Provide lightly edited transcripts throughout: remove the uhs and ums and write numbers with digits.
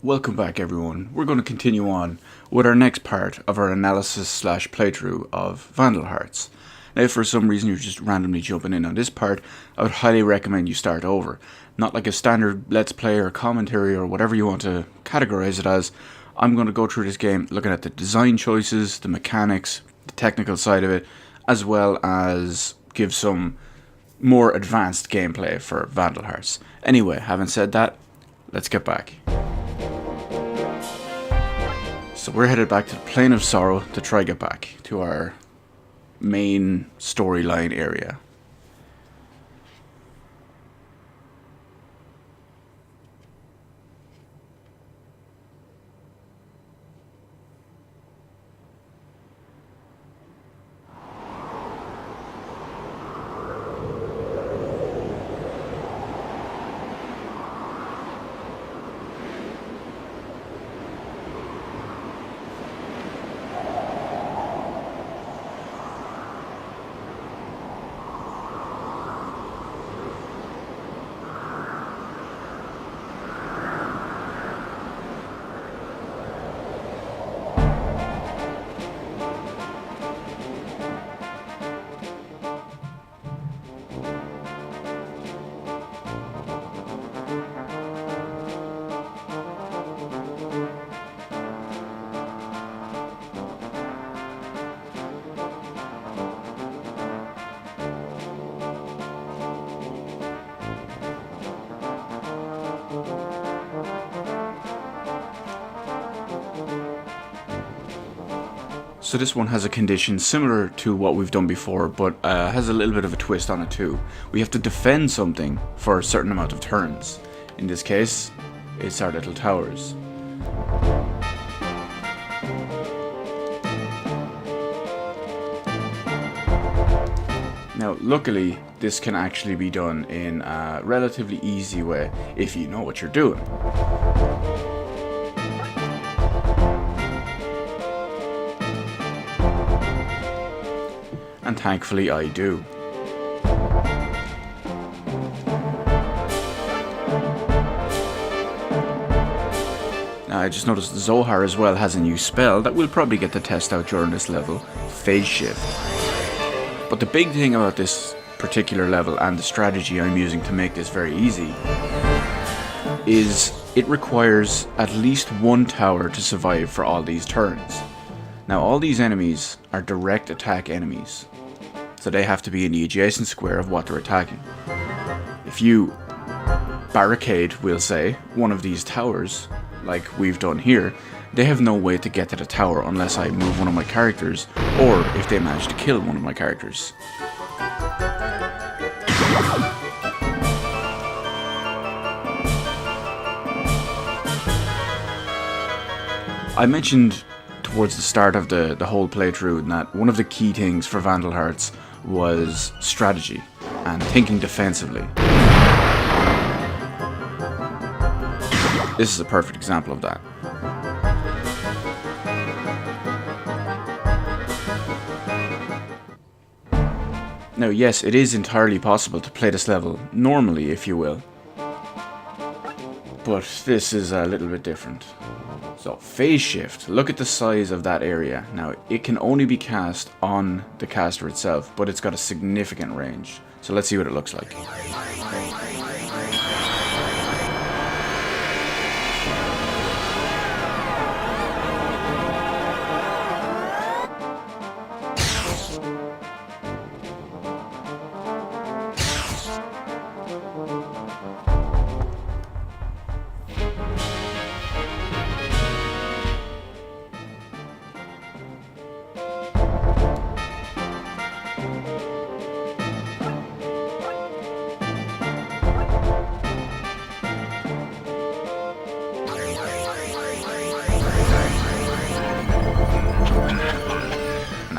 Welcome back everyone. We're going to continue on with our next part of our analysis slash playthrough of Vandal Hearts. Now if for some reason you're just randomly jumping in on this part, I would highly recommend you start over. Not like a standard let's play or commentary or whatever you want to categorize it as. I'm going to go through this game looking at the design choices, the mechanics, the technical side of it, as well as give some more advanced gameplay for Vandal Hearts. Anyway, having said that, let's get back. So we're headed back to the Plane of Sorrow to try get back to our main storyline area. So this one has a condition similar to what we've done before, but has a little bit of a twist on it too. We have to defend something for a certain amount of turns. In this case, it's our little towers. Now, luckily, this can actually be done in a relatively easy way if you know what you're doing. And thankfully I do. Now I just noticed Zohar as well has a new spell that we'll probably get to test out during this level, Phase Shift. But the big thing about this particular level and the strategy I'm using to make this very easy is it requires at least one tower to survive for all these turns. Now all these enemies are direct attack enemies, so they have to be in the adjacent square of what they're attacking. If you barricade, we'll say, one of these towers, like we've done here, they have no way to get to the tower unless I move one of my characters, or if they manage to kill one of my characters. I mentioned towards the start of the whole playthrough that one of the key things for Vandal Hearts was strategy and thinking defensively. This is a perfect example of that. Now yes, it is entirely possible to play this level normally, if you will, but this is a little bit different. So, Phase Shift, look at the size of that area. Now, it can only be cast on the caster itself, but it's got a significant range. So let's see what it looks like.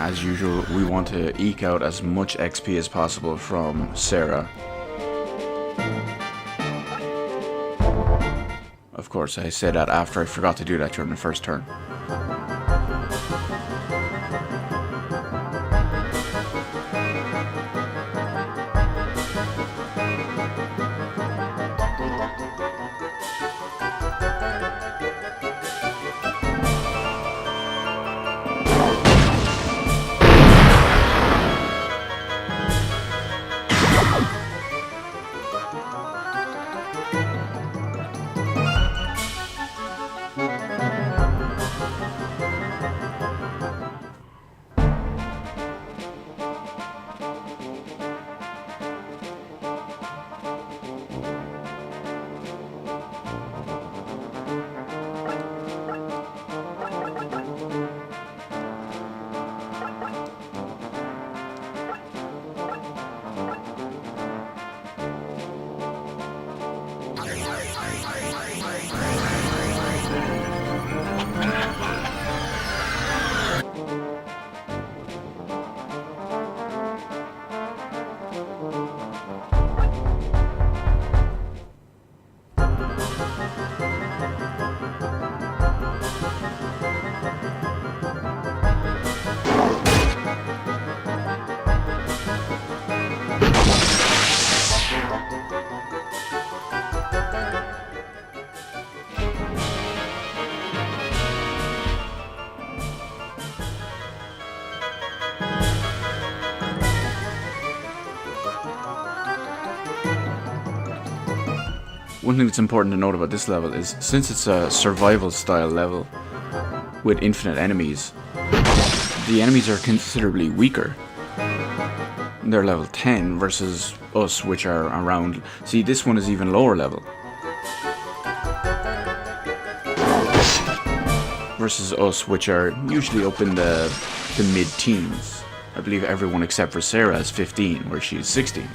As usual, we want to eke out as much XP as possible from Sarah. Of course, I said that after I forgot to do that during the first turn. One thing that's important to note about this level is, since it's a survival style level with infinite enemies, the enemies are considerably weaker. They're level 10 versus us, which are around... See, this one is even lower level. Versus us, which are usually up in the mid-teens. I believe everyone except for Sarah is 15, where she's 16.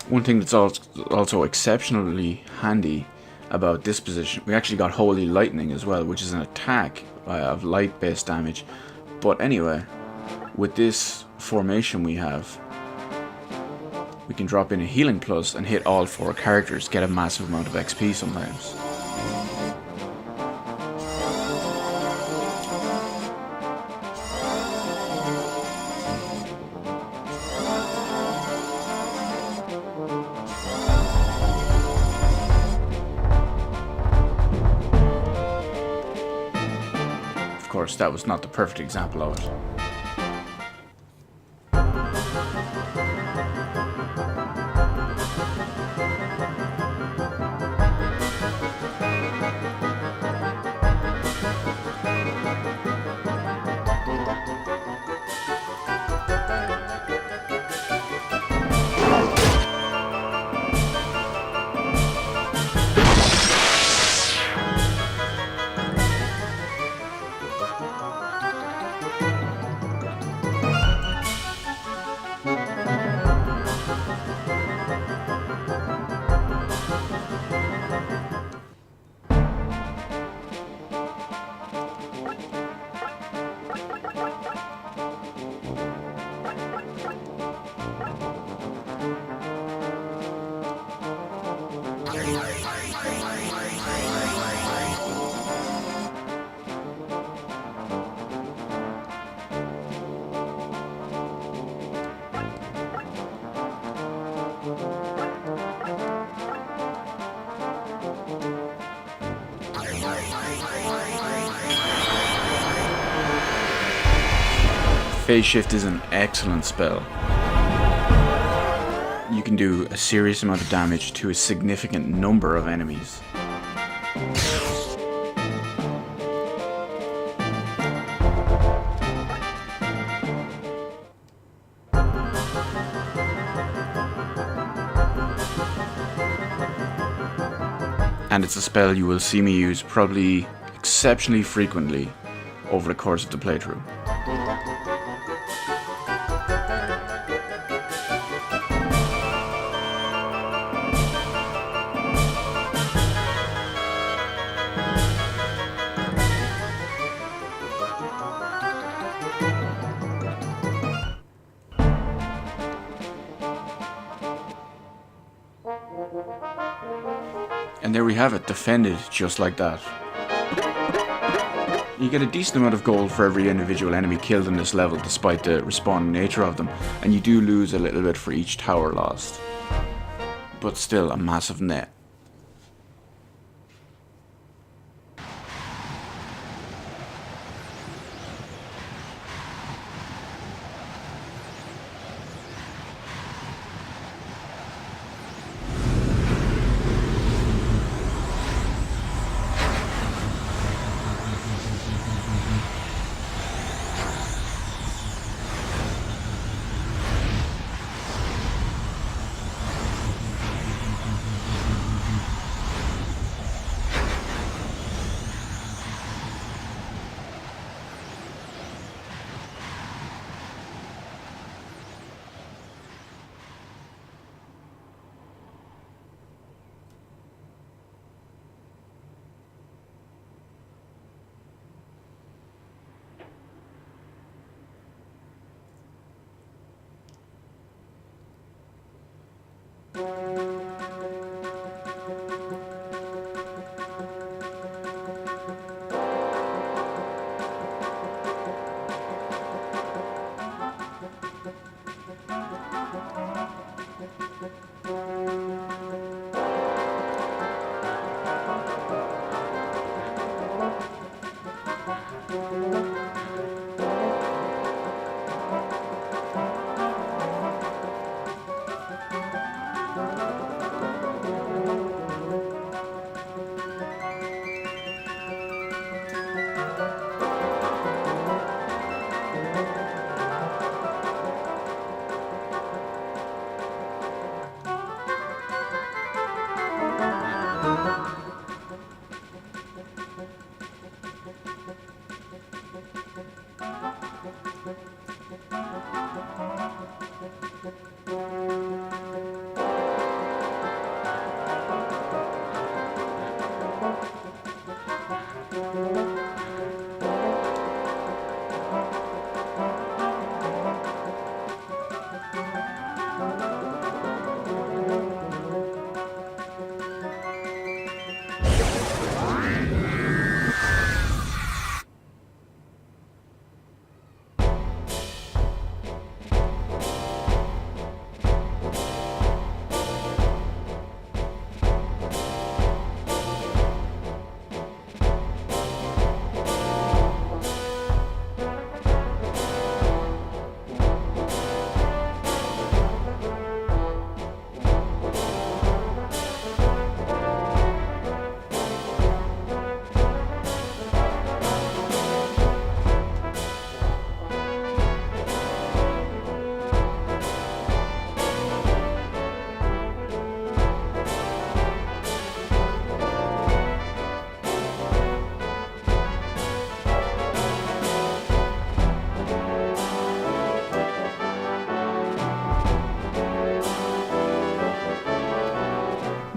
One thing that's also exceptionally handy about this position, we actually got Holy Lightning as well, which is an attack of light-based damage. But anyway, with this formation we have, we can drop in a healing plus and hit all 4 characters, get a massive amount of XP sometimes. Of course, that was not the perfect example of it. Phase Shift is an excellent spell. You can do a serious amount of damage to a significant number of enemies. And it's a spell you will see me use probably exceptionally frequently over the course of the playthrough. And there we have it, defended just like that. You get a decent amount of gold for every individual enemy killed in this level, despite the respawning nature of them, and you do lose a little bit for each tower lost. But still a massive net.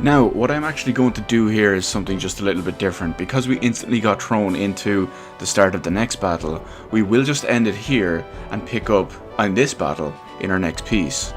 Now, what I'm actually going to do here is something just a little bit different. Because we instantly got thrown into the start of the next battle, we will just end it here and pick up on this battle in our next piece.